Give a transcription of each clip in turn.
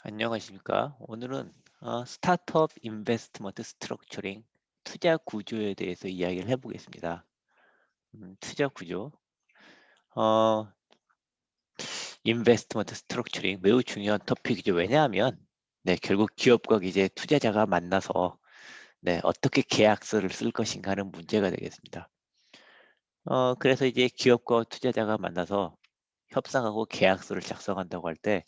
안녕하십니까. 오늘은 스타트업 인베스트먼트 스트럭처링 투자 구조에 대해서 이야기를 해보겠습니다. 투자 구조, 어, 인베스트먼트 스트럭처링 매우 중요한 토픽이죠. 왜냐하면 결국 기업과 이제 투자자가 만나서 어떻게 계약서를 쓸 것인가 하는 문제가 되겠습니다. 그래서 이제 기업과 투자자가 만나서 협상하고 계약서를 작성한다고 할 때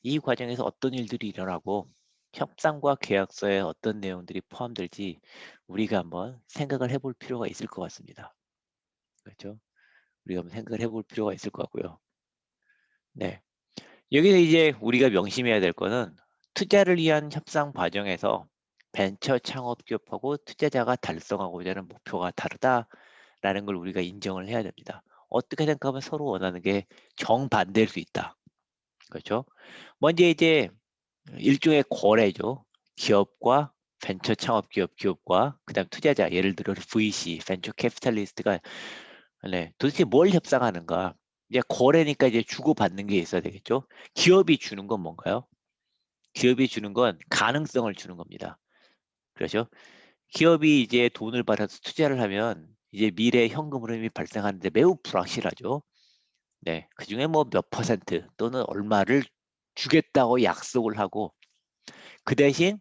이 과정에서 어떤 일들이 일어나고 협상과 계약서에 어떤 내용들이 포함될지 우리가 한번 생각을 해볼 필요가 있을 것 같습니다. 그렇죠? 우리가 한번 생각을 해볼 필요가 있을 것 같고요. 네. 여기서 이제 우리가 명심해야 될 거는 투자를 위한 협상 과정에서 벤처 창업 기업하고 투자자가 달성하고자 하는 목표가 다르다라는 걸 우리가 인정을 해야 됩니다. 어떻게 생각하면 서로 원하는 게 정반대일 수 있다. 그렇죠? 먼저 이제 일종의 거래죠. 기업과 벤처 창업 기업과 그다음 투자자 예를 들어 VC, 벤처 캐피탈리스트가 도대체 뭘 협상하는가? 이제 거래니까 이제 주고받는 게 있어야 되겠죠. 기업이 주는 건 뭔가요? 기업이 주는 건 가능성을 주는 겁니다. 그렇죠? 기업이 이제 돈을 받아서 투자를 하면 이제 미래 현금 흐름이 발생하는데 매우 불확실하죠. 네, 그중에 뭐 몇 퍼센트 또는 얼마를 주겠다고 약속을 하고 그 대신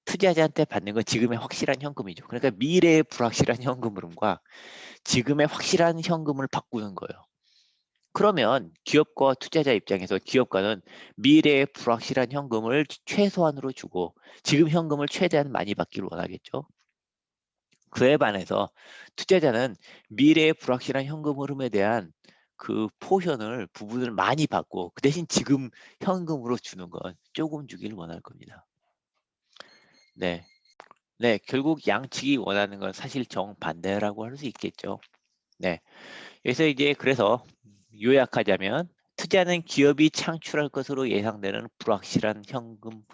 투자자한테 받는 건 지금의 확실한 현금이죠. 그러니까 미래의 불확실한 현금 흐름과 지금의 확실한 현금을 바꾸는 거예요. 그러면 기업과 투자자 입장에서 기업가는 미래의 불확실한 현금을 최소한으로 주고 지금 현금을 최대한 많이 받기를 원하겠죠. 그에 반해서 투자자는 미래의 불확실한 현금 흐름에 대한 그 포션을 부분을 많이 받고 그 대신 지금 현금으로 주는 건 조금 주기를 원할 겁니다. 네. 네, 결국 양측이 원하는 건 사실 정반대라고 할 수 있겠죠. 네. 그래서 요약하자면 투자는 기업이 창출할 것으로 예상되는 불확실한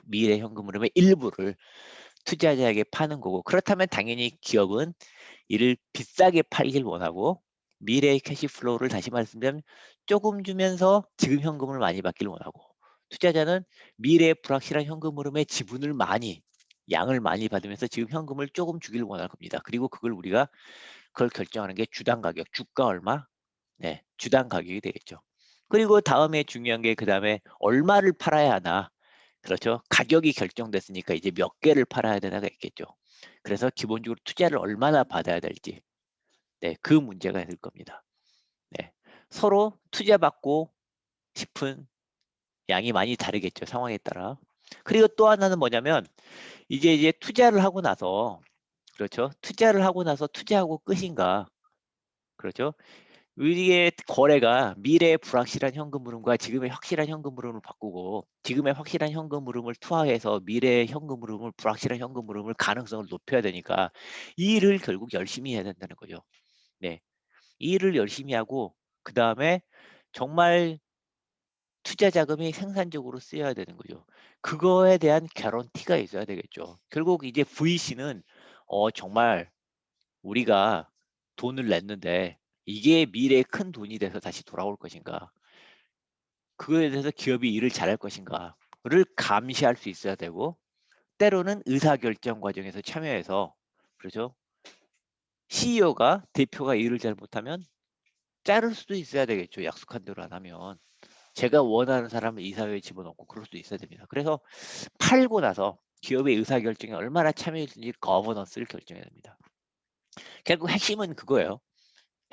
미래 현금 흐름의 일부를 투자자에게 파는 거고, 그렇다면 당연히 기업은 이를 비싸게 팔길 원하고, 미래의 캐시플로우를 다시 말씀드리면 조금 주면서 지금 현금을 많이 받기를 원하고, 투자자는 미래의 불확실한 현금 흐름의 지분을 양을 많이 받으면서 지금 현금을 조금 주기를 원할 겁니다. 그리고 그걸 결정하는 게 주당 가격, 주가 얼마? 네, 주당 가격이 되겠죠. 그리고 다음에 중요한 게 그다음에 얼마를 팔아야 하나? 그렇죠. 가격이 결정됐으니까 이제 몇 개를 팔아야 되나가 있겠죠. 그래서 기본적으로 투자를 얼마나 받아야 될지, 그 문제가 될 겁니다. 네, 서로 투자받고 싶은 양이 많이 다르겠죠, 상황에 따라. 그리고 또 하나는 뭐냐면 이제 투자를 하고 나서, 그렇죠. 투자를 하고 나서 투자하고 끝인가? 그렇죠. 우리의 거래가 미래의 불확실한 현금 흐름과 지금의 확실한 현금 흐름을 바꾸고 지금의 확실한 현금 흐름을 투하해서 미래의 현금 흐름을 불확실한 현금 흐름을 가능성을 높여야 되니까 이 일을 결국 열심히 해야 된다는 거죠. 네. 이 일을 열심히 하고 그다음에 정말 투자 자금이 생산적으로 쓰여야 되는 거죠. 그거에 대한 개런티가 있어야 되겠죠. 결국 이제 VC는 정말 우리가 돈을 냈는데 이게 미래에 큰 돈이 돼서 다시 돌아올 것인가? 그거에 대해서 기업이 일을 잘할 것인가를 감시할 수 있어야 되고 때로는 의사결정 과정에서 참여해서 그렇죠? CEO가 대표가 일을 잘 못하면 자를 수도 있어야 되겠죠. 약속한 대로 안 하면. 제가 원하는 사람을 이사회에 집어넣고 그럴 수도 있어야 됩니다. 그래서 팔고 나서 기업의 의사결정에 얼마나 참여했는지 거버넌스를 결정해야 됩니다. 결국 핵심은 그거예요.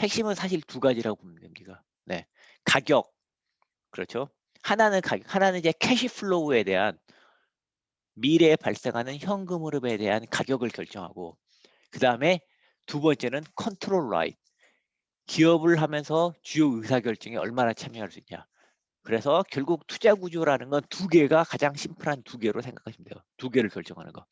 핵심은 사실 두 가지라고 보면 됩니다. 네. 가격. 그렇죠. 하나는 가격, 하나는 이제 캐시 플로우에 대한 미래에 발생하는 현금 흐름에 대한 가격을 결정하고 그다음에 두 번째는 컨트롤 라이트. 기업을 하면서 주요 의사결정에 얼마나 참여할 수 있냐. 그래서 결국 투자 구조라는 건 두 개가 가장 심플한 두 개로 생각하시면 돼요. 두 개를 결정하는 거.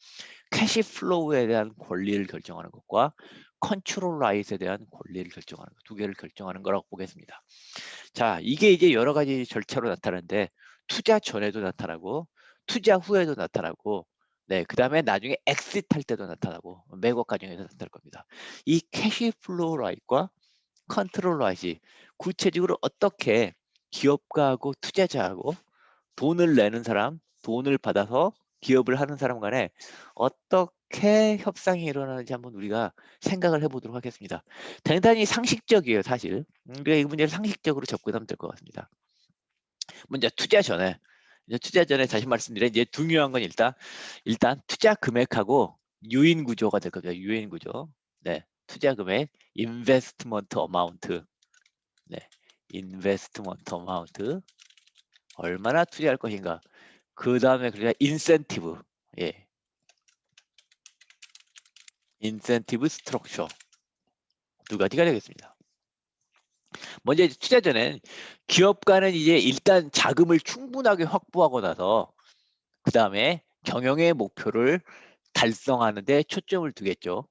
캐시 플로우에 대한 권리를 결정하는 것과 컨트롤 라이트에 대한 권리를 결정하는 것. 두 개를 결정하는 거라고 보겠습니다. 자, 이게 이제 여러 가지 절차로 나타나는데 투자 전에도 나타나고 투자 후에도 나타나고 그다음에 나중에 엑시트할 때도 나타나고 매각 과정에서 나타날 겁니다. 이 캐시 플로우 라이트과 컨트롤 라이트 구체적으로 어떻게 기업가하고 투자자하고 돈을 내는 사람 돈을 받아서 기업을 하는 사람 간에 어떻게 협상이 일어나는지 한번 우리가 생각을 해 보도록 하겠습니다. 대단히 상식적이에요, 사실. 그러니까 이 문제를 상식적으로 접근하면 될 것 같습니다. 먼저 투자 전에 이제 투자 전에 다시 말씀드려 이제 중요한 건 일단 투자 금액하고 유인 구조가 될 겁니다. 유인 구조. 네. 투자 금액, investment amount. 네. investment amount. 얼마나 투자할 것인가. 그다음에 그러니까 인센티브. 예. 인센티브 스트럭처. 두 가지가 되겠습니다. 먼저 이제 투자 전엔 기업가는 이제 일단 자금을 충분하게 확보하고 나서 그다음에 경영의 목표를 달성하는 데 초점을 두겠죠.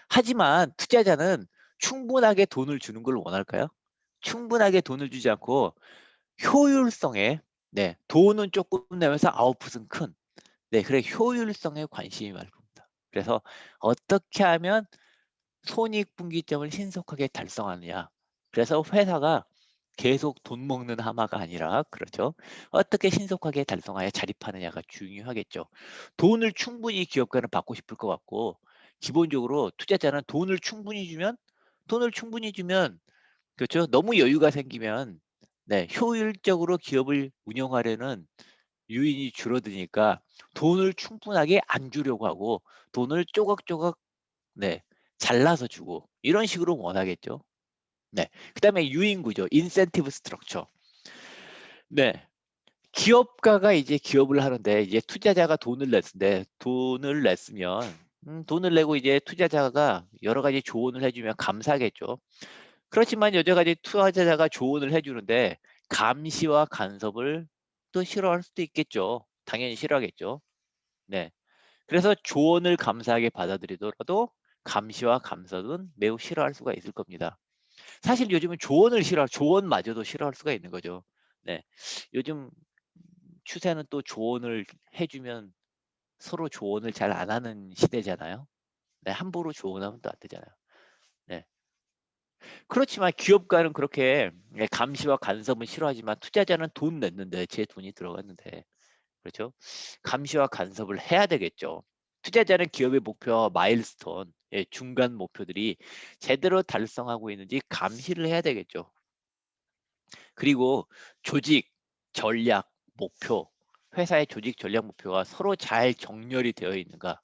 하지만 투자자는 충분하게 돈을 주는 걸 원할까요? 충분하게 돈을 주지 않고 효율성에 네, 돈은 조금 내면서 아웃풋은 큰 네, 그래 효율성에 관심이 많을 겁니다. 그래서 어떻게 하면 손익분기점을 신속하게 달성하느냐. 그래서 회사가 계속 돈 먹는 하마가 아니라 그렇죠. 어떻게 신속하게 달성하여 자립하느냐가 중요하겠죠. 돈을 충분히 기업가는 받고 싶을 것 같고 기본적으로 투자자는 돈을 충분히 주면 그렇죠. 너무 여유가 생기면 네, 효율적으로 기업을 운영하려는 유인이 줄어드니까 돈을 충분하게 안 주려고 하고 돈을 조각조각 네. 잘라서 주고 이런 식으로 원하겠죠. 네. 그다음에 유인 구조, 인센티브 스트럭처. 네. 기업가가 이제 기업을 하는데 이제 투자자가 돈을 냈으면 돈을 내고 이제 투자자가 여러 가지 조언을 해 주면 감사하겠죠. 그렇지만 여러 가지 투자자가 조언을 해 주는데 감시와 간섭을 또 싫어할 수도 있겠죠. 당연히 싫어하겠죠. 네. 그래서 조언을 감사하게 받아들이더라도 감시와 감사는 매우 싫어할 수가 있을 겁니다. 사실 요즘은 조언마저도 싫어할 수가 있는 거죠. 네. 요즘 추세는 또 조언을 해주면 서로 조언을 잘 안 하는 시대잖아요. 네, 함부로 조언하면 또 안 되잖아요. 네. 그렇지만 기업가는 그렇게 감시와 간섭은 싫어하지만 투자자는 돈 냈는데 제 돈이 들어갔는데 그렇죠? 감시와 간섭을 해야 되겠죠. 투자자는 기업의 목표와 마일스톤, 예, 중간 목표들이 제대로 달성하고 있는지 감시를 해야 되겠죠. 그리고 조직, 전략, 목표, 회사의 조직, 전략, 목표가 서로 잘 정렬이 되어 있는가.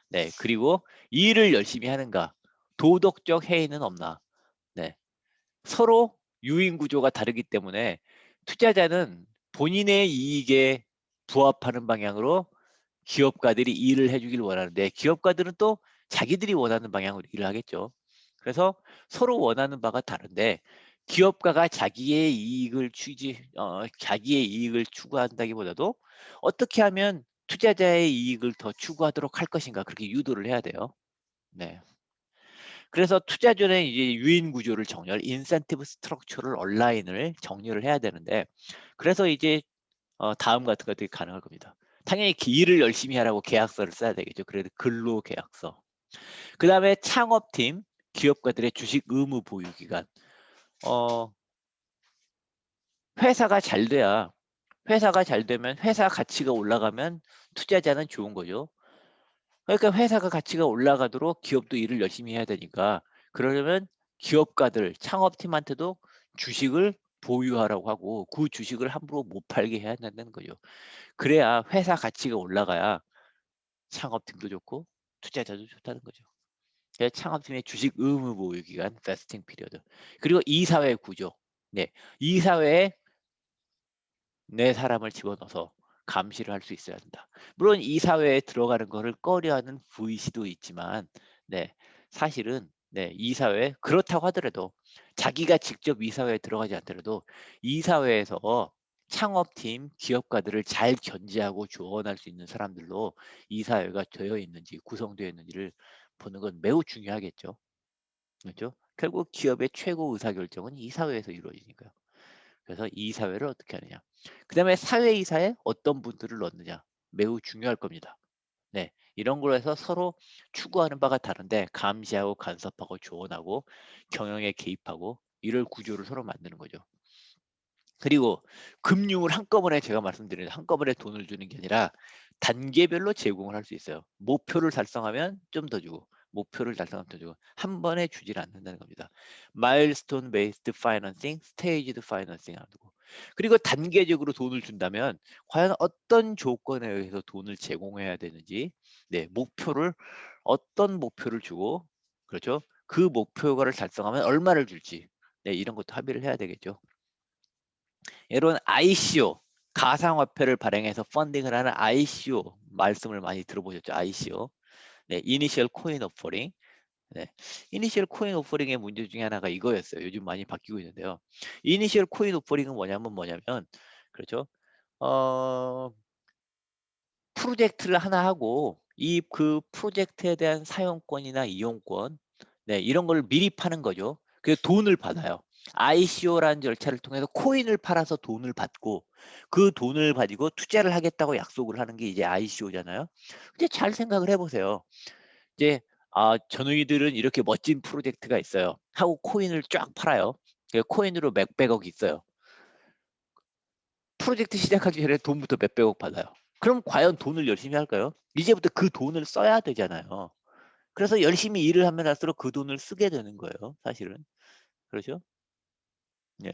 네, 그리고 일을 열심히 하는가. 도덕적 해이는 없나. 네, 서로 유인 구조가 다르기 때문에 투자자는 본인의 이익에 부합하는 방향으로 기업가들이 일을 해주길 원하는데 기업가들은 또 자기들이 원하는 방향으로 일을 하겠죠. 그래서 서로 원하는 바가 다른데 기업가가 자기의 이익을 추구한다기보다도 어떻게 하면 투자자의 이익을 더 추구하도록 할 것인가 그렇게 유도를 해야 돼요. 네. 그래서 투자 전에 이제 유인 구조를 인센티브 스트럭처를 온라인을 정리를 해야 되는데 그래서 이제 다음 같은 것들이 가능할 겁니다. 당연히 일을 열심히 하라고 계약서를 써야 되겠죠. 그래도 근로 계약서. 그다음에 창업팀, 기업가들의 주식 의무 보유 기간. 어, 회사가 잘 돼야 회사가 잘 되면 회사 가치가 올라가면 투자자는 좋은 거죠. 그러니까 회사가 가치가 올라가도록 기업도 일을 열심히 해야 되니까 그러려면 기업가들, 창업팀한테도 주식을 보유하라고 하고 그 주식을 함부로 못 팔게 해야 된다는 거죠. 그래야 회사 가치가 올라가야 창업팀도 좋고 투자자도 좋다는 거죠. 창업팀의 주식 의무 보유 기간, 베스팅 피리어드. 그리고 이사회 구조. 네. 이사회에 내 사람을 집어넣어서 감시를 할 수 있어야 된다. 물론 이사회에 들어가는 거를 꺼려하는 VC도 있지만 네. 사실은 네, 이사회 그렇다고 하더라도 자기가 직접 이사회에 들어가지 않더라도 이사회에서 창업팀, 기업가들을 잘 견제하고 조언할 수 있는 사람들로 이사회가 되어 있는지 구성되어 있는지를 보는 건 매우 중요하겠죠. 그렇죠? 결국 기업의 최고 의사결정은 이사회에서 이루어지니까요. 그래서 이사회를 어떻게 하느냐. 그다음에 사회이사에 어떤 분들을 넣느냐. 매우 중요할 겁니다. 네. 이런 걸로 해서 서로 추구하는 바가 다른데 감시하고 간섭하고 조언하고 경영에 개입하고 이럴 구조를 서로 만드는 거죠. 그리고 금융을 한꺼번에 제가 말씀드린 한꺼번에 돈을 주는 게 아니라 단계별로 제공을 할 수 있어요. 목표를 달성하면 좀 더 주고 목표를 달성하면 더 주고 한 번에 주질 않는다는 겁니다. 마일스톤 베이스드 파이낸싱, 스테이지드 파이낸싱 하고 그리고 단계적으로 돈을 준다면 과연 어떤 조건에 의해서 돈을 제공해야 되는지 네, 목표를 어떤 목표를 주고 그렇죠? 그 목표를 달성하면 얼마를 줄지 네, 이런 것도 합의를 해야 되겠죠. 이런 ICO 가상화폐를 발행해서 펀딩을 하는 ICO 말씀을 많이 들어보셨죠? ICO. 네, Initial Coin Offering. 네, Initial Coin Offering의 문제 중에 하나가 이거였어요. 요즘 많이 바뀌고 있는데요. Initial Coin Offering은 뭐냐면 그렇죠? 어, 프로젝트를 하나 하고 그 프로젝트에 대한 사용권이나 이용권 네, 이런 걸 미리 파는 거죠. 그래서 돈을 받아요. ICO라는 절차를 통해서 코인을 팔아서 돈을 받고 그 돈을 가지고 투자를 하겠다고 약속을 하는 게 이제 ICO잖아요. 근데 잘 생각을 해보세요. 이제 저희들은 이렇게 멋진 프로젝트가 있어요. 하고 코인을 쫙 팔아요. 코인으로 몇백억 있어요. 프로젝트 시작하기 전에 돈부터 몇백억 받아요. 그럼 과연 돈을 열심히 할까요? 이제부터 그 돈을 써야 되잖아요. 그래서 열심히 일을 하면 할수록 그 돈을 쓰게 되는 거예요. 사실은. 그렇죠? 예.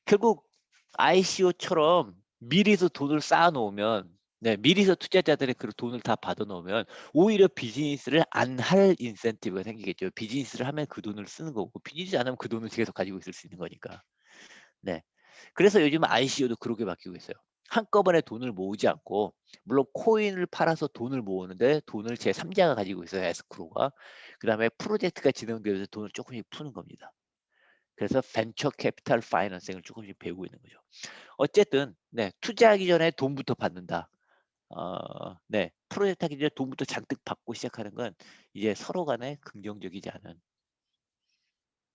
결국 ICO처럼 미리서 돈을 쌓아 놓으면 네, 미리서 투자자들의 그 돈을 다 받아 놓으면 오히려 비즈니스를 안 할 인센티브가 생기겠죠. 비즈니스를 하면 그 돈을 쓰는 거고 비즈니스 안 하면 그 돈을 계속 가지고 있을 수 있는 거니까. 네. 그래서 요즘 ICO도 그렇게 바뀌고 있어요. 한꺼번에 돈을 모으지 않고 물론 코인을 팔아서 돈을 모으는데 돈을 제3자가 가지고 있어요. 에스크로가. 그다음에 프로젝트가 진행되면서 돈을 조금씩 푸는 겁니다. 그래서 벤처 캐피탈 파이낸싱을 조금씩 배우고 있는 거죠. 어쨌든 네, 투자하기 전에 돈부터 받는다. 네, 프로젝트 하기 전에 돈부터 잔뜩 받고 시작하는 건 이제 서로 간에 긍정적이지 않은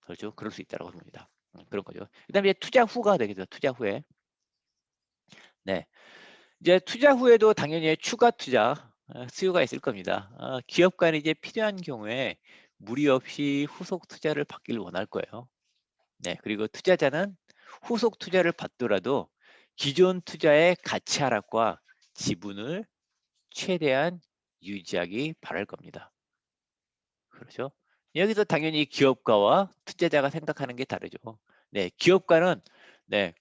그렇죠. 그럴 수 있다고 봅니다. 그런 거죠. 그다음에 투자 후가 되겠죠. 투자 후에. 네. 이제 투자 후에도 당연히 추가 투자 수요가 있을 겁니다. 기업 간에 이제 필요한 경우에 무리 없이 후속 투자를 받기를 원할 거예요. 네, 그리고 투자자는 후속 투자를 받더라도 기존 투자의 가치 하락과 지분을 최대한 유지하기 바랄 겁니다. 그렇죠? 여기서 당연히 기업가와 투자자가 생각하는 게 다르죠. 네, 기업가는 네,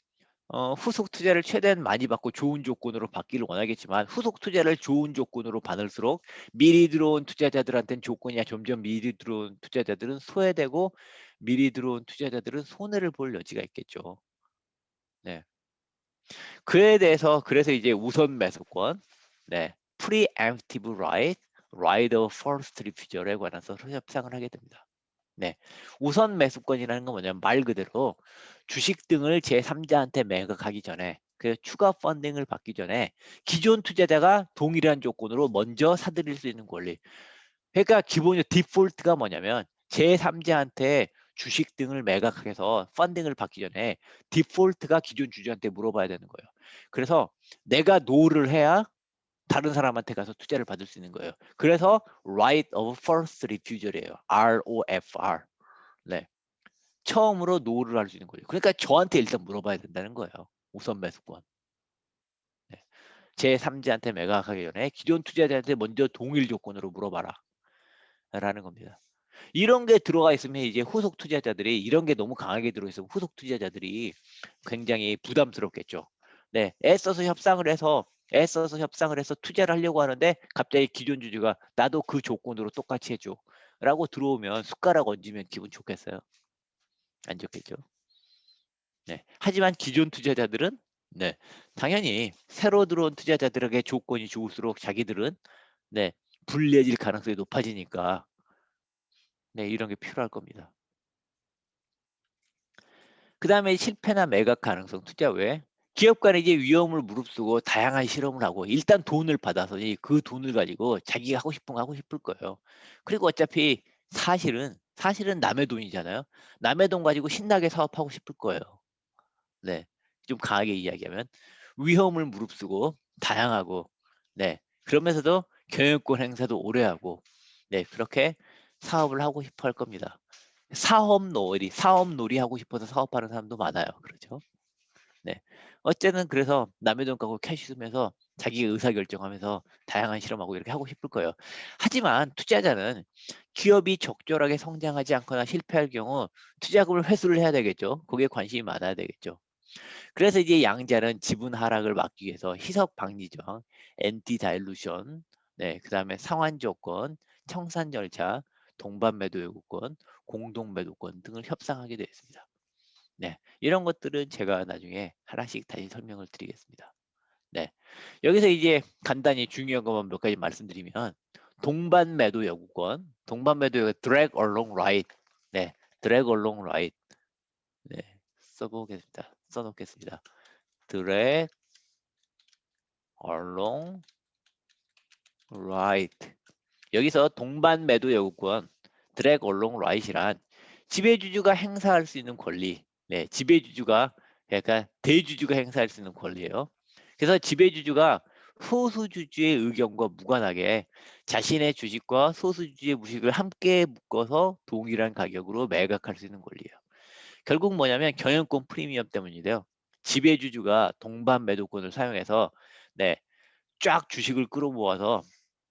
후속 투자를 최대한 많이 받고 좋은 조건으로 받기를 원하겠지만 후속 투자를 좋은 조건으로 받을수록 미리 들어온 투자자들한테는 조건이 점점 미리 들어온 투자자들은 소외되고 미리 들어온 투자자들은 손해를 볼 여지가 있겠죠. 네. 그에 대해서 그래서 이제 우선 매수권, 네, preemptive right, right of first refusal에 관해서 협상을 하게 됩니다. 네, 우선 매수권이라는 건 뭐냐면 말 그대로 주식 등을 제3자한테 매각하기 전에 그 추가 펀딩을 받기 전에 기존 투자자가 동일한 조건으로 먼저 사들일 수 있는 권리. 그러니까 기본적으로 디폴트가 뭐냐면 제3자한테 주식 등을 매각해서 펀딩을 받기 전에 디폴트가 기존 주주한테 물어봐야 되는 거예요. 그래서 내가 노를 해야 다른 사람한테 가서 투자를 받을 수 있는 거예요. 그래서 right of first refusal이에요. ROFR. 네. 처음으로 노를 할 수 있는 거죠. 그러니까 저한테 일단 물어봐야 된다는 거예요. 우선 매수권. 네. 제3자한테 매각하기 전에 기존 투자자한테 먼저 동일 조건으로 물어봐라. 라는 겁니다. 이런 게 들어가 있으면 이제 후속 투자자들이 이런 게 너무 강하게 들어있으면 후속 투자자들이 굉장히 부담스럽겠죠. 네, 애써서 협상을 해서 투자를 하려고 하는데 갑자기 기존 주주가 나도 그 조건으로 똑같이 해줘 라고 들어오면 숟가락 얹으면 기분 좋겠어요? 안 좋겠죠. 네, 하지만 기존 투자자들은 네, 당연히 새로 들어온 투자자들에게 조건이 좋을수록 자기들은 네, 불리해질 가능성이 높아지니까 네, 이런 게 필요할 겁니다. 그 다음에 실패나 매각 가능성 투자 외에 기업 간에 이제 위험을 무릅쓰고 다양한 실험을 하고 일단 돈을 받아서 그 돈을 가지고 자기가 하고 싶은 거 하고 싶을 거예요. 그리고 어차피 사실은 남의 돈이잖아요. 남의 돈 가지고 신나게 사업하고 싶을 거예요. 네, 좀 강하게 이야기하면 위험을 무릅쓰고 다양하고 네, 그러면서도 경영권 행사도 오래 하고 네, 그렇게 사업을 하고 싶어 할 사업놀이 하고 싶어서 사업하는 사람도 많아요. 그렇죠? 네. 어쨌든 그래서 남의 돈 갖고 캐시 쓰면서 자기 의사결정하면서 다양한 실험하고 이렇게 하고 싶을 거예요. 하지만 투자자는 기업이 적절하게 성장하지 않거나 실패할 경우 투자금을 회수를 해야 되겠죠. 거기에 관심이 많아야 되겠죠. 그래서 이제 양자는 지분 하락을 막기 위해서 희석 방지정, 엔티 다일루션, 네, 그다음에 상환 조건, 청산 절차, 동반 매도 요구권, 공동 매도권 등을 협상하게 되어 있습니다. 네, 이런 것들은 제가 나중에 하나씩 다시 설명을 드리겠습니다. 네, 여기서 이제 간단히 중요한 것만 몇 가지 말씀드리면 동반 매도 요구권, 동반 매도 요구 drag along right, 네, drag along right, 네, 써놓겠습니다. drag along right. 여기서 동반 매도 요구권 drag along right이란 지배주주가 행사할 수 있는 권리, 네, 지배주주가 약간 대주주가 행사할 수 있는 권리예요. 그래서 지배주주가 소수주주의 의견과 무관하게 자신의 주식과 소수주주의 주식을 함께 묶어서 동일한 가격으로 매각할 수 있는 권리예요. 결국 뭐냐면 경영권 프리미엄 때문인데요. 지배주주가 동반 매도권을 사용해서 네, 쫙 주식을 끌어모아서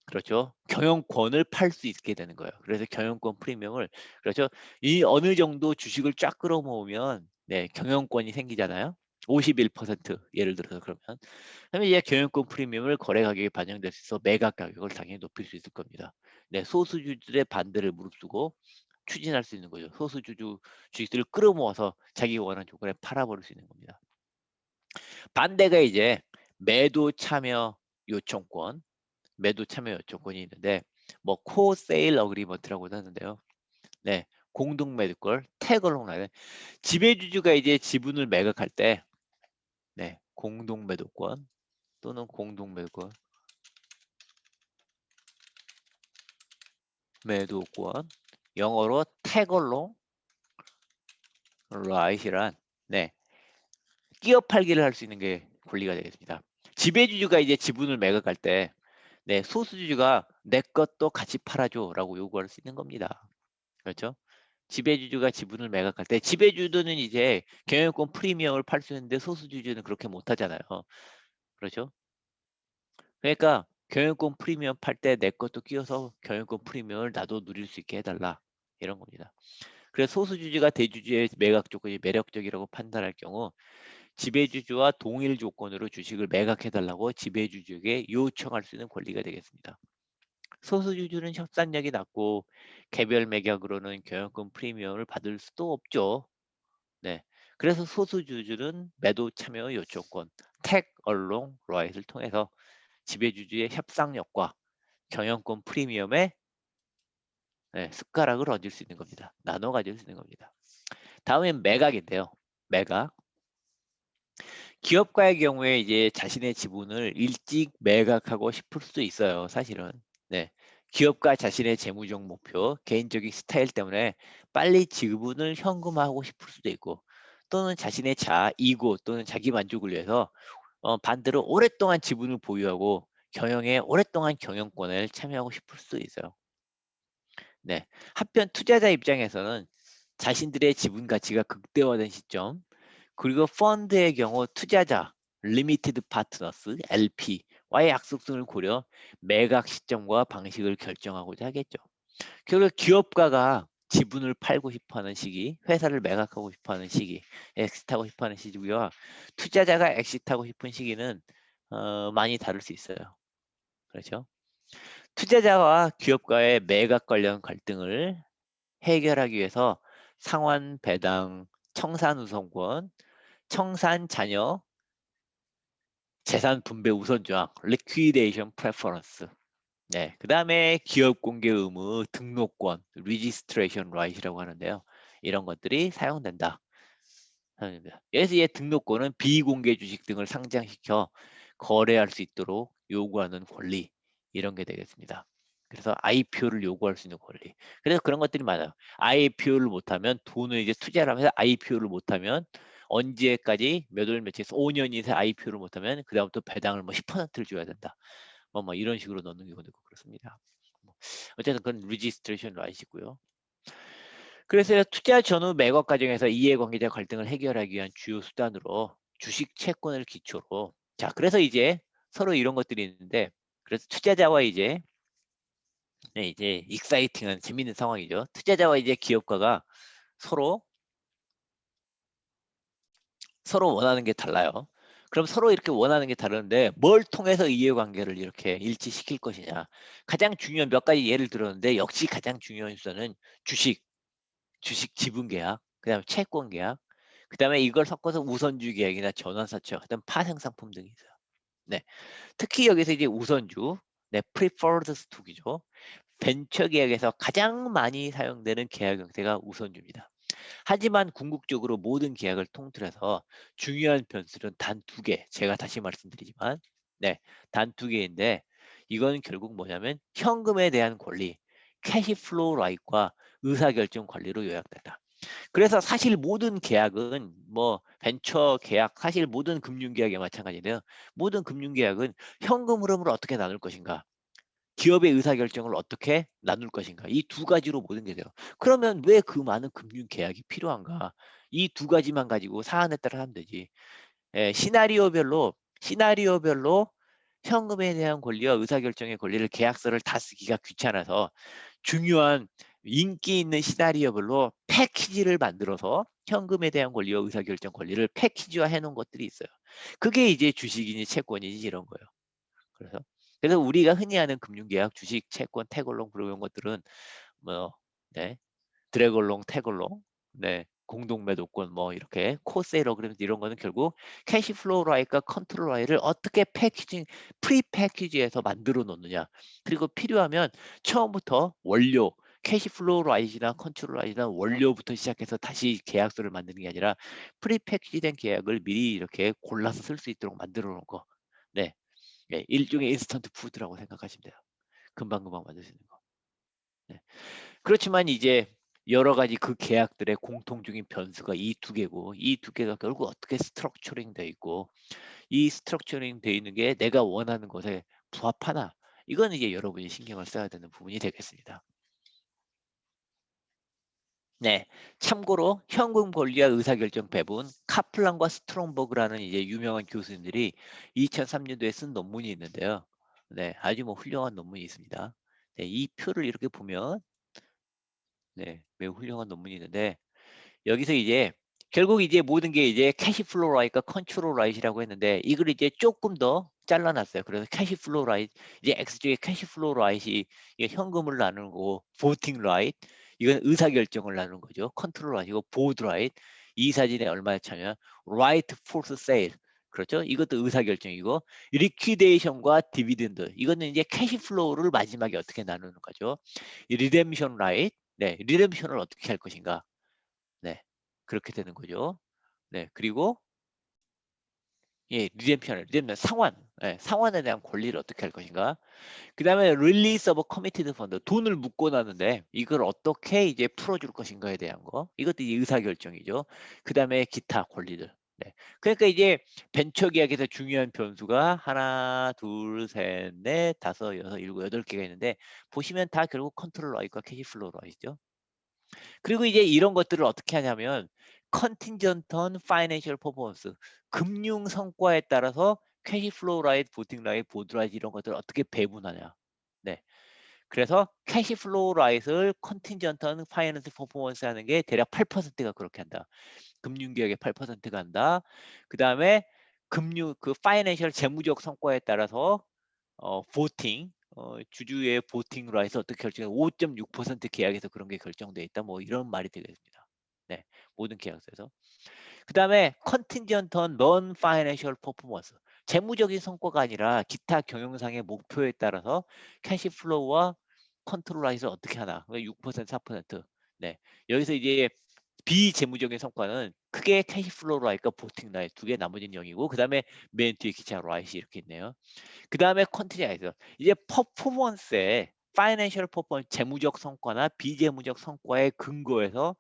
그렇죠. 경영권을 팔 수 있게 되는 거예요. 그래서 경영권 프리미엄을 그렇죠. 이 어느 정도 주식을 쫙 끌어모으면 네, 경영권이 생기잖아요. 51% 예를 들어서 그러면 그러면 이제 경영권 프리미엄을 거래 가격에 반영될 수 있어 매각 가격을 당연히 높일 수 있을 겁니다. 네, 소수주주들의 반대를 무릅쓰고 추진할 수 있는 거죠. 소수주주 주식들을 끌어모아서 자기 원하는 조건에 팔아버릴 수 있는 겁니다. 반대가 이제 매도 참여 요청권, 매도 참여 요청권이 있는데 뭐 코세일 어그리먼트라고도 하는데요. 네, 공동 매도권, 태그론하는 지배주주가 이제 지분을 매각할 때, 네, 공동 매도권 또는 공동 매도권, 영어로 태글롱 라이트란 네, 끼어 팔기를 할 수 있는 게 권리가 되겠습니다. 지배주주가 이제 지분을 매각할 때, 네, 소수주주가 내 것도 같이 팔아줘라고 요구할 수 있는 겁니다. 그렇죠? 지배주주가 지분을 매각할 때 지배주주는 이제 경영권 프리미엄을 팔 수 있는데 소수주주는 그렇게 못 하잖아요. 그렇죠? 그러니까 경영권 프리미엄 팔 때 내 것도 끼워서 경영권 프리미엄을 나도 누릴 수 있게 해달라. 이런 겁니다. 그래서 소수주주가 대주주의 매각 조건이 매력적이라고 판단할 경우 지배주주와 동일 조건으로 주식을 매각해달라고 지배주주에게 요청할 수 있는 권리가 되겠습니다. 소수주주는 협상력이 낮고 개별 매각으로는 경영권 프리미엄을 받을 수도 없죠. 네. 그래서 소수주주는 매도 참여 요청권, tag along right을 통해서 지배주주의 협상력과 경영권 프리미엄에 네, 숟가락을 얹을 수 있는 겁니다. 나눠 가질 수 있는 겁니다. 다음엔 매각인데요. 매각. 기업가의 경우에 이제 자신의 지분을 일찍 매각하고 싶을 수도 있어요. 사실은. 네. 기업가 자신의 재무적 목표, 개인적인 스타일 때문에 빨리 지분을 현금화하고 싶을 수도 있고 또는 자신의 이고 또는 자기 만족을 위해서 반대로 오랫동안 지분을 보유하고 경영에 오랫동안 경영권을 참여하고 싶을 수도 있어요. 네. 한편 투자자 입장에서는 자신들의 지분 가치가 극대화된 시점, 그리고 펀드의 경우 투자자, 리미티드 파트너스, LP와의 약속성을 고려 매각 시점과 방식을 결정하고자 하겠죠. 결국 기업가가 지분을 팔고 싶어하는 시기, 회사를 매각하고 싶어하는 시기, 엑시트하고 싶어하는 시기와 투자자가 엑시트하고 싶은 시기는 많이 다를 수 있어요. 그렇죠? 투자자와 기업가의 매각 관련 갈등을 해결하기 위해서 상환 배당, 청산 우선권, 청산 잔여, 재산 분배 우선 조항, liquidation preference. 네, 그 다음에 기업 공개 의무, 등록권, registration right이라고 하는데요. 이런 것들이 사용된다. 여기서 이 등록권은 비공개 주식 등을 상장시켜 거래할 수 있도록 요구하는 권리 이런 게 되겠습니다. 그래서 IPO를 요구할 수 있는 권리. 그래서 그런 것들이 많아요. IPO를 못하면 돈을 이제 투자를 하면서 IPO를 못하면 언제까지 몇 월 며칠에서 5년 이상 IPO를 못하면 그다음부터 배당을 뭐 10%를 줘야 된다. 뭐 이런 식으로 넣는 경우도 있고 그렇습니다. 뭐 어쨌든 그건 레지스트레이션 라이시고요. 그래서 투자 전후 매각 과정에서 이해관계자 갈등을 해결하기 위한 주요 수단으로 주식 채권을 기초로 자 그래서 이제 서로 이런 것들이 있는데 그래서 투자자와 이제 네 이제 익사이팅한 재밌는 상황이죠. 투자자와 이제 기업가가 서로 원하는 게 달라요. 그럼 서로 이렇게 원하는 게 다른데 뭘 통해서 이해관계를 이렇게 일치시킬 것이냐. 가장 중요한 몇 가지 예를 들었는데 역시 가장 중요한 요소는 주식, 지분 계약, 그다음에 채권 계약, 그다음에 이걸 섞어서 우선주 계약이나 전환사채 같은 파생 상품 등이 있어요. 네. 특히 여기서 이제 우선주, 네, preferred stock이죠. 벤처 계약에서 가장 많이 사용되는 계약 형태가 우선주입니다. 하지만 궁극적으로 모든 계약을 통틀어서 중요한 변수는 단 두 개. 제가 다시 말씀드리지만 네. 단 두 개인데 이건 결국 뭐냐면 현금에 대한 권리, 캐시 플로우 라이트과 의사결정 관리로 요약된다. 그래서 사실 모든 계약은 뭐 벤처 계약, 사실 모든 금융 계약에 마찬가지인데요. 모든 금융 계약은 현금 흐름을 어떻게 나눌 것인가, 기업의 의사결정을 어떻게 나눌 것인가 이 두 가지로 모든 게 돼요. 그러면 왜 그 많은 금융 계약이 필요한가? 이 두 가지만 가지고 사안에 따라 하면 되지. 예, 시나리오별로 현금에 대한 권리와 의사결정의 권리를 계약서를 다 쓰기가 귀찮아서 중요한 인기 있는 시나리오별로 패키지를 만들어서 현금에 대한 권리와 의사결정 권리를 패키지화 해 놓은 것들이 있어요. 그게 이제 주식이니 채권이지 이런 거예요. 그래서 우리가 흔히 아는 금융계약, 주식, 채권, 태골롱 그런 것들은 뭐 네. 드래곤롱, 태글롱, 네, 공동매도권 뭐 이렇게 코세이러 그래서 이런 거는 결국 캐시플로우 라이트과 컨트롤 라이트를 어떻게 프리 패키지해서 만들어 놓느냐. 그리고 필요하면 처음부터 원료, 캐시플로우 라이트나 컨트롤 라이트나 원료부터 시작해서 다시 계약서를 만드는 게 아니라 프리 패키지된 계약을 미리 이렇게 골라서 쓸 수 있도록 만들어 놓은 거. 네. 예, 일종의 인스턴트 푸드라고 생각하시면 돼요. 금방금방 만들 수 있는 거. 네. 그렇지만 이제 여러 가지 그 계약들의 공통적인 변수가 이 두 개고 이 두 개가 결국 어떻게 스트럭처링 돼 있고 이 스트럭처링 돼 있는 게 내가 원하는 것에 부합하나 이거는 이제 여러분이 신경을 써야 되는 부분이 되겠습니다. 네. 참고로 현금 권리와 의사결정 배분 카플란과 스트롱버그라는 이제 유명한 교수님들이 2003년도에 쓴 논문이 있는데요. 네, 아주 뭐 훌륭한 논문이 있습니다. 네, 이 표를 이렇게 보면 네, 매우 훌륭한 논문이 있는데 여기서 이제 결국 이제 모든 게 이제 캐시 플로우 라이트과 컨트롤 라이트라고 했는데 이걸 이제 조금 더 잘라놨어요. 그래서 캐시 플로우 라이트 이제 X쪽에 캐시 플로우 라이트이 이게 현금을 나누는 거고 보팅 라이트 이건 의사결정을 나누는 거죠. 컨트롤 라이트이고 보드 라이트 이 사진에 얼마나 차면 라이트 포스 세일 그렇죠. 이것도 의사결정이고 리퀴데이션과 디비den드 이거는 이제 캐시 플로우를 마지막에 어떻게 나누는 거죠. 이 리뎀션 라이트 네, 리뎀션을 어떻게 할 것인가. 네. 그렇게 되는 거죠. 네. 그리고 예 리뎀션 상환. 예. 상환에 대한 권리를 어떻게 할 것인가. 그다음에 release of committed fund 돈을 묶어 놨는데 이걸 어떻게 이제 풀어 줄 것인가에 대한 거. 이것도 이제 의사결정이죠. 그다음에 기타 권리들. 네. 그러니까 이제 벤처 계약에서 중요한 변수가 하나, 둘, 셋, 넷, 다섯, 여섯, 일곱, 여덟 개가 있는데 보시면 다 결국 컨트롤 라이트와 캐시 플로우 라이트죠. 그리고 이제 이런 것들을 어떻게 하냐면 contingent on financial performance 금융 성과에 따라서 캐시 플로우 라이트, 보팅 라이트, 보드 라이트 이런 것들을 어떻게 배분하냐. 네. 그래서 캐시 플로우 라이트를 contingent on finance performance 하는 게 대략 8%가 그렇게 한다. 금융 기업의 8%가 한다. 그다음에 금융 그 파이낸셜 재무적 성과에 따라서 보팅 주주의 보팅으로 해서 어떻게 결정해 5.6% 계약에서 그런 게 결정돼 있다. 뭐 이런 말이 되겠습니다. 네. 모든 계약서에서. 그다음에 컨틴전트 on non financial performance 재무적인 성과가 아니라 기타 경영상의 목표에 따라서 캐시 플로우와 컨트롤 라인을 어떻게 하나. 6% 4%. 네. 여기서 이제 비재무적인 성과는 크게 캐시 플로우 라인과 보팅 라인 두 개 나머지는 0이고 그다음에 맨 뒤에 기차 라인이 이렇게 있네요. 그다음에 컨티니아에서 이제 퍼포먼스에 파이낸셜 퍼포먼스 재무적 성과나 비재무적 성과에 근거해서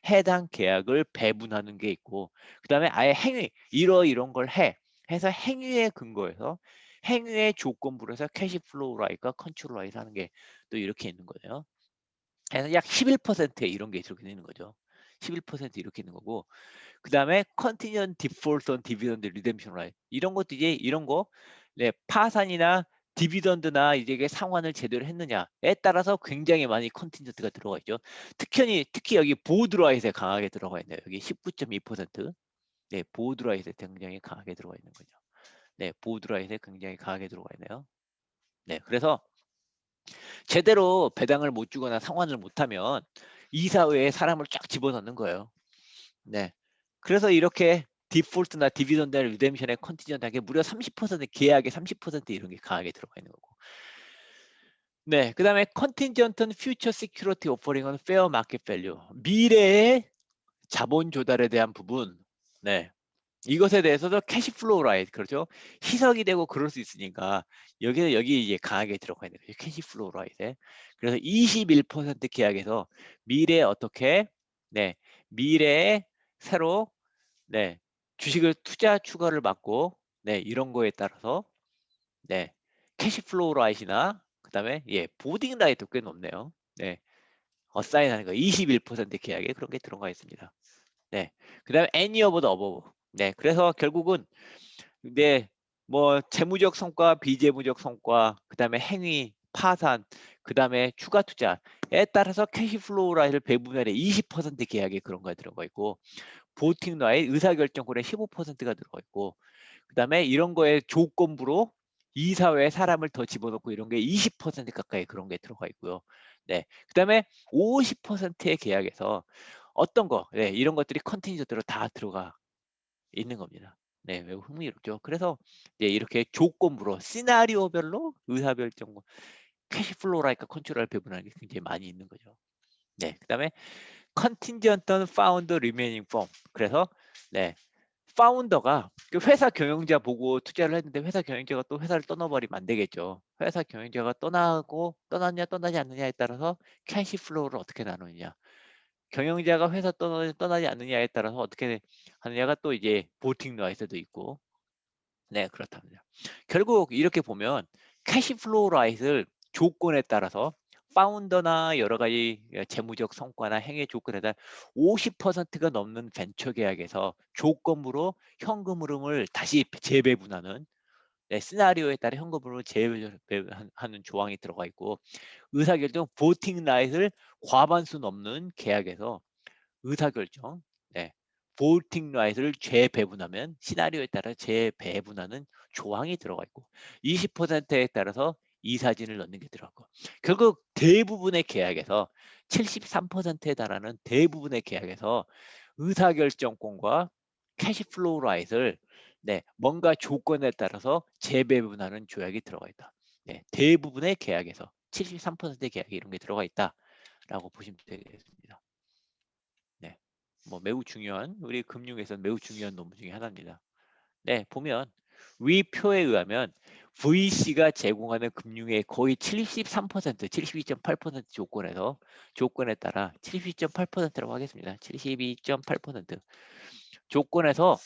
해당 계약을 배분하는 게 있고 그다음에 아예 행위 이런 걸 해서 행위에 근거해서 행위의 조건부로 해서 캐시 플로우 라이트과 컨트롤 라이트 하는 게 또 이렇게 있는 거예요. 그래서 약 11%에 이런 게 이렇게 되는 거죠. 11% 이렇게 있는 거고, 그다음에 contingent default on dividend redemption right 이런 것도 이제 이런 거 네, 파산이나 디비던드나 이제 이게 상환을 제대로 했느냐에 따라서 굉장히 많이 컨팅전트가 들어가 있죠. 특히 여기 보드라이트에 강하게 들어가 있네요. 여기 19.2%. 네, 보드라이트에 굉장히 강하게 들어가 있는 거죠. 네, 보드라이트에 굉장히 강하게 들어가 있네요. 네, 그래서 제대로 배당을 못 주거나 상환을 못하면 이사회에 사람을 쫙 집어넣는 거예요. 네. 그래서 이렇게 디폴트나 디비던드 리뎀션의 컨티전트하게 무려 30% 계약의 30% 이런 게 강하게 들어가 있는 거고. 네. 그다음에 컨틴전트는 퓨처 시큐리티 오퍼링은 페어 마켓 밸류. 미래의 자본 조달에 대한 부분. 네. 이것에 대해서도 캐시 플로우 라이트 그렇죠. 희석이 되고 그럴 수 있으니까 여기 이제 강하게 들어가 있는 거죠. 캐시 플로우 라이트. 그래서 21% 계약에서 미래에 어떻게 네. 미래에 새로 네. 주식을 투자 추가를 받고 네. 이런 거에 따라서 네. 캐시 플로우 라이트나 그다음에 예. 보딩 라이트 꽤 높네요. 네. 어사인하는 거 21% 계약에 그런 게 들어가 있습니다. 네. 그다음에 any of the above. 네. 그래서 결국은 네. 뭐 재무적 성과, 비재무적 성과, 그다음에 행위, 파산, 그다음에 추가 투자에 따라서 캐시 플로우 라인을 배분하는 20% 계약에 그런 거에 들어가 있고 보팅 라인 의사결정권에 15%가 들어가 있고 그다음에 이런 거에 조건부로 이사회에 사람을 더 집어넣고 이런 게 20% 가까이 그런 게 들어가 있고요. 네. 그다음에 50%의 계약에서 어떤 거 네, 이런 것들이 컨티니저대로 다 들어가 있는 겁니다. 네, 매우 흥미롭죠. 그래서 이제 이렇게 조건부로 시나리오별로 의사결정 캐시플로우라니까 컨트롤 배분하는 게 굉장히 많이 있는 거죠. 네, 그다음에 컨틴전트 파운드 리메이닝 폼. 그래서 네, 파운더가 그 회사 경영자 보고 투자를 했는데 회사 경영자가 또 회사를 떠나버리면 안 되겠죠. 회사 경영자가 떠나고 떠났냐 떠나지 않느냐에 따라서 캐시플로우를 어떻게 나누느냐. 경영자가 회사 떠나지 않느냐에 따라서 어떻게 하느냐가 또 이제 보팅 라이트도 있고 네 그렇답니다. 결국 이렇게 보면 캐시플로우 라이트를 조건에 따라서 파운더나 여러 가지 재무적 성과나 행위 조건에 따라 50%가 넘는 벤처 계약에서 조건부로 현금 흐름을 다시 재배분하는 네, 시나리오에 따라 현금 흐름을 재배분하는 조항이 들어가 있고 의사결정 보팅 라이트를 과반수 넘는 계약에서 의사결정 네. 보팅 라이트를 재배분하면 시나리오에 따라 재배분하는 조항이 들어가 있고 20%에 따라서 이사진을 넣는 게 들어가고 결국 대부분의 계약에서 73%에 달하는 대부분의 계약에서 의사결정권과 캐시플로우 라이트를 네, 뭔가 조건에 따라서 재배분하는 조약이 들어가 있다. 네, 대부분의 계약에서 73%의 계약이 이런 게 들어가 있다라고 보시면 되겠습니다. 네. 뭐 매우 중요한 우리 금융에서 매우 중요한 논문 중에 하나입니다. 네, 보면 위 표에 의하면 VC가 제공하는 금융의 거의 73%, 72.8% 조건에 따라 72.8%라고 하겠습니다. 72.8% 조건에서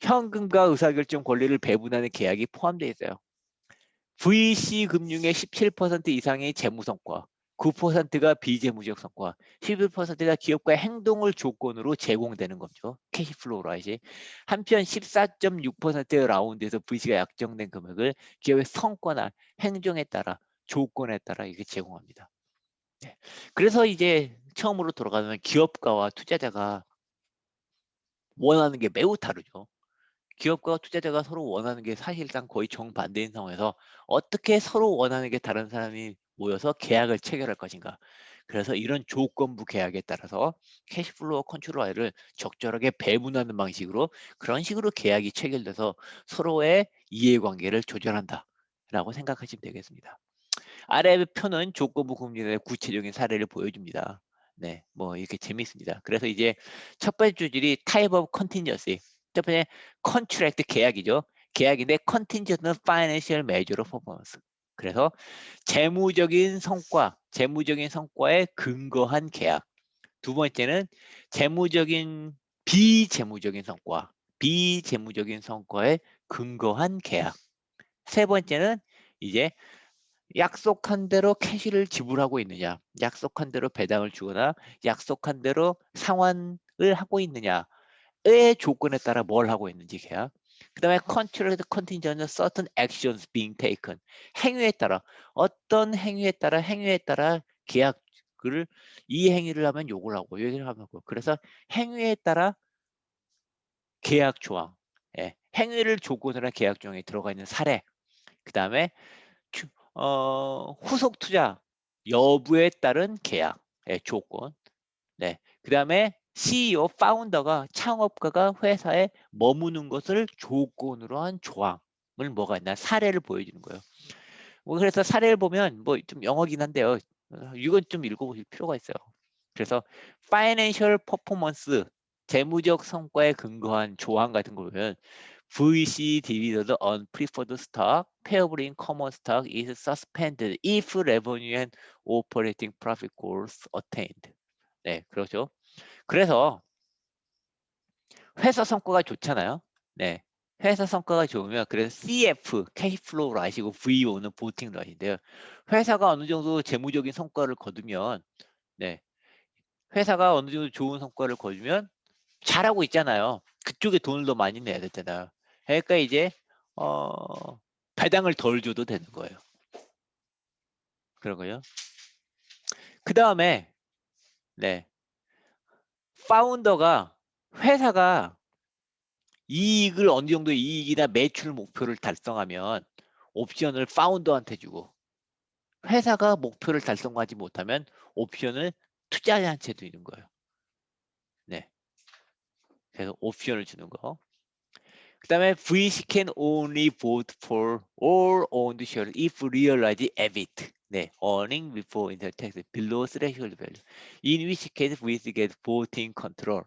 현금과 의사결정 권리를 배분하는 계약이 포함되어 있어요. VC 금융의 17% 이상의 재무성과 9%가 비재무적 성과, 11%가 기업과의 행동을 조건으로 제공되는 거죠. 캐시플로우 라이지. 한편 14.6%의 라운드에서 VC가 약정된 금액을 기업의 성과나 행정에 따라 조건에 따라 이게 제공합니다. 네. 그래서 이제 처음으로 돌아가면 기업가와 투자자가 원하는 게 매우 다르죠. 기업과 투자자가 서로 원하는 게 사실상 거의 정반대인 상황에서 어떻게 서로 원하는 게 다른 사람이 모여서 계약을 체결할 것인가. 그래서 이런 조건부 계약에 따라서 캐시플로우 컨트롤러를 적절하게 배분하는 방식으로 그런 식으로 계약이 체결돼서 서로의 이해관계를 조절한다. 라고 생각하시면 되겠습니다. 아래 표는 조건부 금융의 구체적인 사례를 보여줍니다. 네, 뭐 이렇게 재밌습니다. 그래서 이제 첫 번째 주질이 type of contingency. 첫 번째 contract 계약이죠. 계약인데 contingent는 financial measure of performance. 그래서 재무적인 성과에 근거한 계약. 두 번째는 재무적인 비재무적인 성과에 근거한 계약. 세 번째는 이제 약속한 대로 캐시를 지불하고 있느냐, 약속한 대로 배당을 주거나 약속한 대로 상환 하고 있느냐의 조건에 따라 뭘 하고 있는지 계약. 그 다음에 contract contingent on certain actions being taken. 행위에 따라 어떤 행위에 따라 계약을 이 행위를 하면 요걸 하고 이 행위를 하면 하고. 그래서 행위에 따라 계약 조항, 예, 행위를 조건으로 한 계약 조항에 들어가 있는 사례. 그 다음에 후속 투자 여부에 따른 계약의 조건. 네. 그 다음에 CEO, 파운더가 창업가가 회사에 머무는 것을 조건으로 한 조항을 뭐가 있나 사례를 보여주는 거예요. 뭐 그래서 사례를 보면 뭐 좀 영어긴 한데요. 이건 좀 읽어보실 필요가 있어요. 그래서 파이낸셜 퍼포먼스, 재무적 성과에 근거한 조항 같은 거 보면 VC dividend on preferred stock payable in common stock is suspended if revenue and operating profit goals attained. 네, 그렇죠. 그래서 회사 성과가 좋잖아요. 네. 회사 성과가 좋으면 그래서 CF, 캐시플로우로 아시고 VO는 보팅로 아신데요. 회사가 어느 정도 재무적인 성과를 거두면 네. 회사가 어느 정도 좋은 성과를 거두면 잘하고 있잖아요. 그쪽에 돈을 더 많이 내야 되잖아요. 그러니까 이제 배당을 덜 줘도 되는 거예요. 그런 거요. 그 다음에 네. 파운더가 회사가 이익을 어느 정도 이익이나 매출 목표를 달성하면 옵션을 파운더한테 주고 회사가 목표를 달성하지 못하면 옵션을 투자자한테 주는 거예요. 네. 그래서 옵션을 주는 거. 그 다음에 VC can only vote for all owned shares if realized EBIT. 네, earning before interest tax below threshold value. In which case VC get voting control.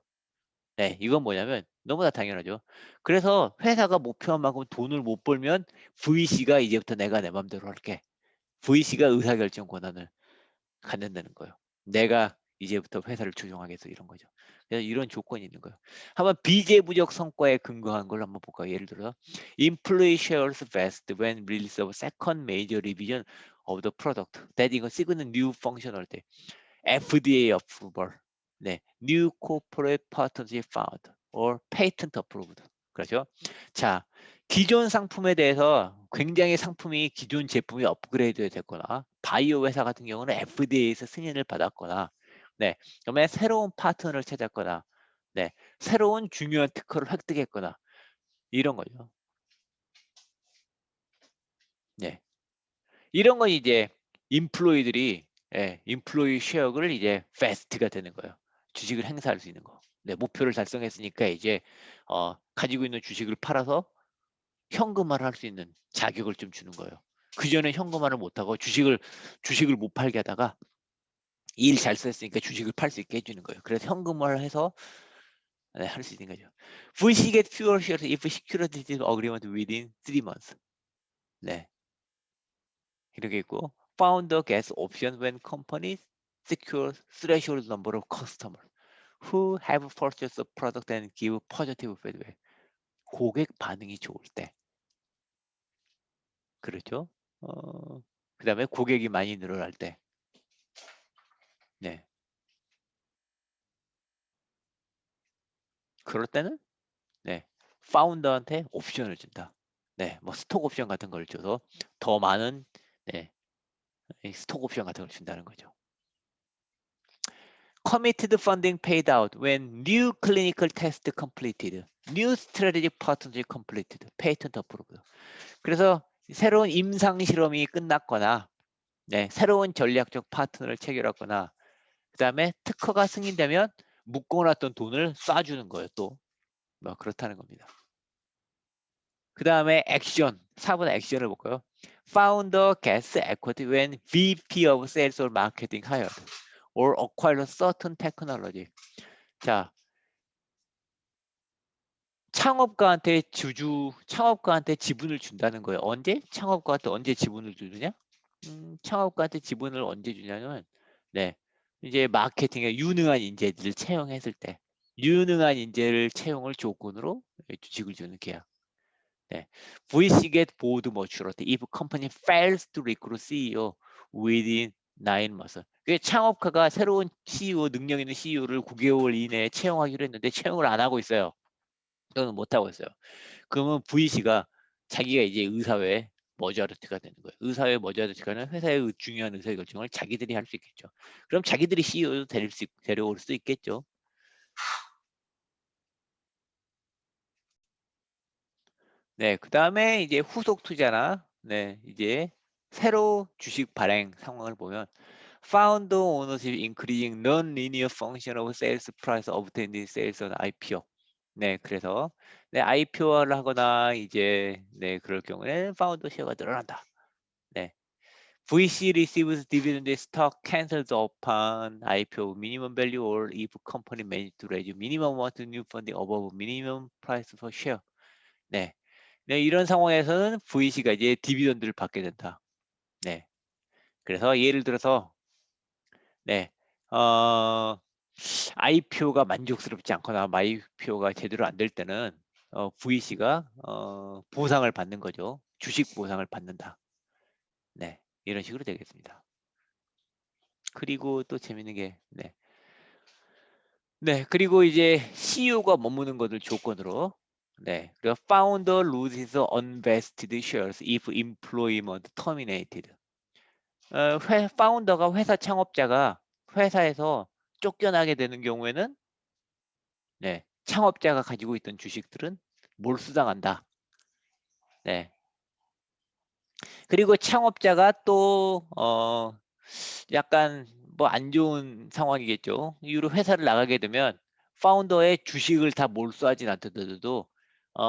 네, 이건 뭐냐면 너무나 당연하죠. 그래서 회사가 목표한 만큼 돈을 못 벌면 VC가 이제부터 내가 내 맘대로 할게. VC가 의사결정 권한을 갖는다는 거예요. 내가 이제부터 회사를 조종하겠어 이런 거죠. 그래서 이런 조건이 있는 거예요. 한번 비재무적 성과에 근거한 걸 한번 볼까요? 예를 들어 employee shares vest when release of second major revision of the product. that 이거 시그는 new functional 때 FDA approval. 네, new corporate partnership found or patent approved. 그렇죠? 자, 기존 상품에 대해서 굉장히 상품이 기존 제품이 업그레이드 됐거나 바이오 회사 같은 경우는 FDA에서 승인을 받았거나 네, 그다음에 새로운 파트너를 찾았거나 네, 새로운 중요한 특허를 획득했거나 이런 거죠. 네. 이런 건 이제 인플로이들이 인플로이 쉐어를 이제 베스트가 되는 거예요. 주식을 행사할 수 있는 거. 네, 목표를 달성했으니까 이제 가지고 있는 주식을 팔아서 현금화를 할 수 있는 자격을 좀 주는 거예요. 그 전에 현금화를 못하고 주식을 못 팔게 하다가 일 잘 썼으니까 주식을 팔 수 있게 해주는 거예요. 그래서 현금화를 해서 네, 할 수 있는 거죠. VC get fewer shares if security agreement within 3 months. 네, 이렇게 있고 founder gets option when companies secure threshold number of customers who have purchased the product and give positive feedback. 고객 반응이 좋을 때. 그렇죠? 그 다음에 고객이 많이 늘어날 때. 네. 그럴 때는 네. 파운더한테 옵션을 준다. 네. 뭐 스톡 옵션 같은 걸 줘서 더 많은 네. 스톡 옵션 같은 걸 준다는 거죠. Committed funding paid out when new clinical test completed, new strategic partnership completed, patent approved. 그래서 새로운 임상 실험이 끝났거나, 네, 새로운 전략적 파트너를 체결하거나, 그 다음에 특허가 승인되면 묶어놨던 돈을 쏴주는 거예요. 또 뭐 그렇다는 겁니다. 그 다음에 액션, 4번 액션을 볼까요? Founder gets equity when VP of Sales or Marketing hired or acquire certain technology. 자, 창업가한테 지분을 준다는 거예요. 언제? 창업가한테 언제 지분을 주느냐? 창업가한테 지분을 언제 주냐면, 네, 이제 마케팅에 유능한 인재들을 채용했을 때, 유능한 인재를 채용을 조건으로 주식을 주는 계약. 네. VC get board maturity if company fails to recruit CEO within 9 months. 창업가가 새로운 CEO, 능력 있는 CEO를 9개월 이내에 채용하기로 했는데 채용을 안 하고 있어요. 또는 못 하고 있어요. 그러면 VC가 자기가 이제 의사회 머저리티가 되는 거예요. 의사회 머저리티가는 회사의 중요한 의사결정을 자기들이 할 수 있겠죠. 그럼 자기들이 CEO도 데려올 수 있겠죠. 네, 그 다음에 이제 후속 투자나, 네, 이제 새로 주식 발행 상황을 보면, founder ownership increasing non-linear function of sales price obtained in sales on IPO. 네, 그래서 네, IPO를 하거나 이제 네, 그럴 경우에는 파운더 쉐어가 늘어난다. 네. VC receives dividend stock cancels upon IPO minimum value or if company managed to raise minimum amount of new funding above minimum price per share. 네. 네, 이런 상황에서는 VC가 이제 디비던드를 받게 된다. 네. 그래서 예를 들어서 네. IPO가 만족스럽지 않거나 IPO가 제대로 안 될 때는 VC가 보상을 받는 거죠. 주식 보상을 받는다. 네. 이런 식으로 되겠습니다. 그리고 또 재밌는 게 네. 네. 그리고 이제 CEO가 머무는 것을 조건으로 네. 그리고 founder loses unvested shares if employment terminated. 파운더가 회사 창업자가 회사에서 쫓겨나게 되는 경우에는 네, 창업자가 가지고 있던 주식들은 몰수당한다. 네. 그리고 창업자가 또 약간 뭐 안 좋은 상황이겠죠. 이후로 회사를 나가게 되면 파운더의 주식을 다 몰수하진 않더라도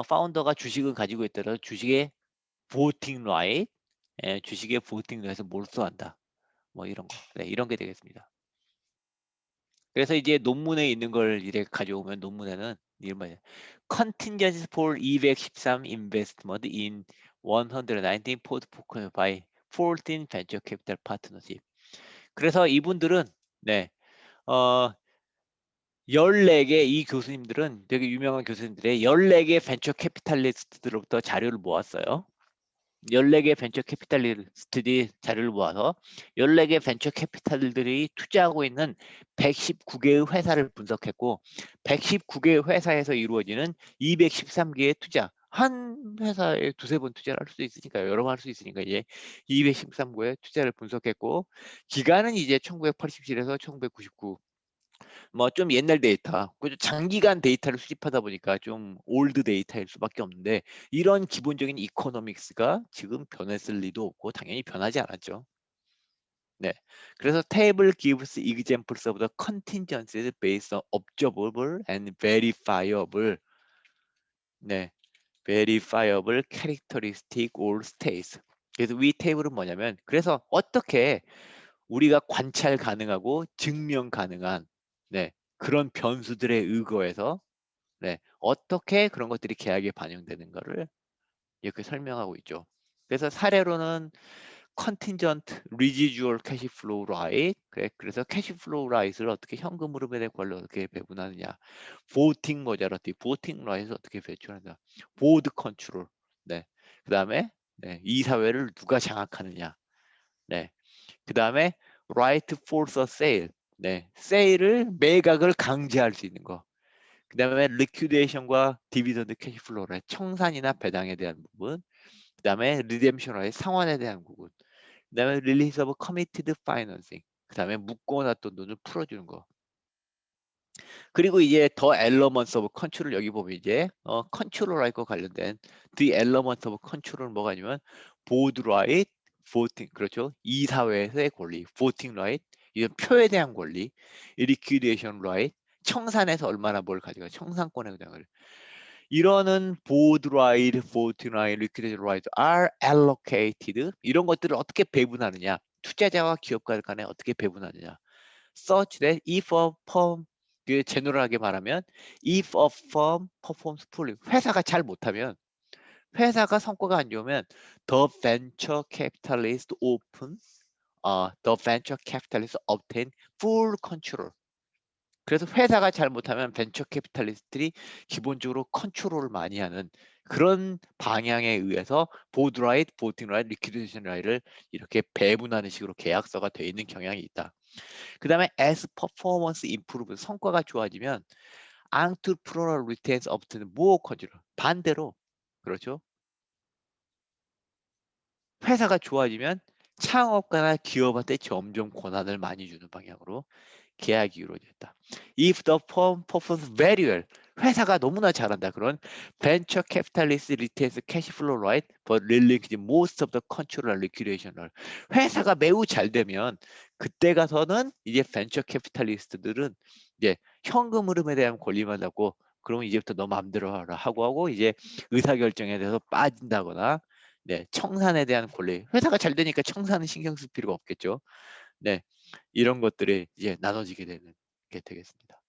파운더가 주식을 가지고 있더라도 주식의 보팅 라이트, 주식의 보팅 라이트에서 몰수한다. 뭐 이런 거, 네, 이런 게 되겠습니다. 그래서 이제 논문에 있는 걸 이렇게 가져오면 논문에는 이런 말이야. Contingency for 213 investment in 119 portfolio by 14 venture capital partnership. 그래서 이분들은 네, 14개 이 교수님들은 되게 유명한 교수님들의 14개 벤처 캐피탈리스트들로부터 자료를 모았어요. 14개 벤처 캐피탈리스트들이 자료를 모아서 14개 벤처 캐피탈들이 투자하고 있는 119개의 회사를 분석했고 119개의 회사에서 이루어지는 213개의 투자 한 회사에 두세 번 투자를 할 수 있으니까 여러 번 할 수 있으니까 이제 213개의 투자를 분석했고 기간은 이제 1987에서 1999 뭐 좀 옛날 데이터, 그죠? 장기간 데이터를 수집하다 보니까 좀 올드 데이터일 수밖에 없는데 이런 기본적인 이코노믹스가 지금 변했을 리도 없고 당연히 변하지 않았죠. 네. 그래서 table gives examples of the contingencies based on observable and verifiable, 네, verifiable characteristic or states. 그래서 위 테이블은 뭐냐면 그래서 어떻게 우리가 관찰 가능하고 증명 가능한 네, 그런 변수들에 의거해서 네, 어떻게 그런 것들이 계약에 반영되는 거를 이렇게 설명하고 있죠. 그래서 사례로는 contingent residual cash flow right, 그래서 cash flow right을 어떻게 현금으로 배당 권리를 어떻게 배분하느냐, voting majority, voting right을 어떻게 배출하느냐, board control, 네, 그 다음에 네, 이사회를 누가 장악하느냐, 네, 그 다음에 right force sale, 네, 세일을 매각을 강제할 수 있는 거. 그 다음에 리퀴데이션과 디비던드 캐시플로우의 청산이나 배당에 대한 부분, 그 다음에 리뎀션의 상환에 대한 부분, 그 다음에 릴리스 오브 커미티드 파이낸싱, 그 다음에 묶어놨던 돈을 풀어주는 거. 그리고 이제 더 엘러먼트 오브 컨트롤 여기 보면 이제 컨트롤과 관련된 the element of control은 뭐가 아니면 보드 라이트, voting, 그렇죠? 이사회에서의 권리, voting right, 이건 표에 대한 권리, liquidation right, 청산해서 얼마나 뭘 가져가 청산권에 대한 이러는 board right, voting right, liquidation right are allocated. 이런 것들을 어떻게 배분하느냐, 투자자와 기업가 간에 어떻게 배분하느냐. such that if a firm, 그 제너럴하게 말하면 if a firm performs poorly, 회사가 잘 못하면, 회사가 성과가 안 좋으면 the venture capitalist the venture capitalist obtain full control. 그래서 회사가 잘못하면 벤처 캐피탈리스트들이 기본적으로 컨트롤을 많이 하는 그런 방향에 의해서 보드 라이트, 보팅 라이트, 리퀴디션 라이트를 이렇게 배분하는 식으로 계약서가 되어 있는 경향이 있다. 그다음에 as performance improve 성과가 좋아지면 entrepreneur retains often more control. 반대로 그렇죠. 회사가 좋아지면 창업가나 기업한테 점점 권한을 많이 주는 방향으로 계약이 이루어졌다. If the firm performs very well, 회사가 너무나 잘한다. 그런 venture capitalist retains cash flow right, but relinquish most of the control and liquidational. 회사가 매우 잘 되면 그때 가서는 이제 venture capitalist들은 이제 현금 흐름에 대한 권리만 잡고 그러면 이제부터 너 마음대로 하고 이제 의사결정에 대해서 빠진다거나 네, 청산에 대한 권리. 회사가 잘 되니까 청산은 신경 쓸 필요가 없겠죠. 네. 이런 것들이 이제 나눠지게 되는 게 되겠습니다.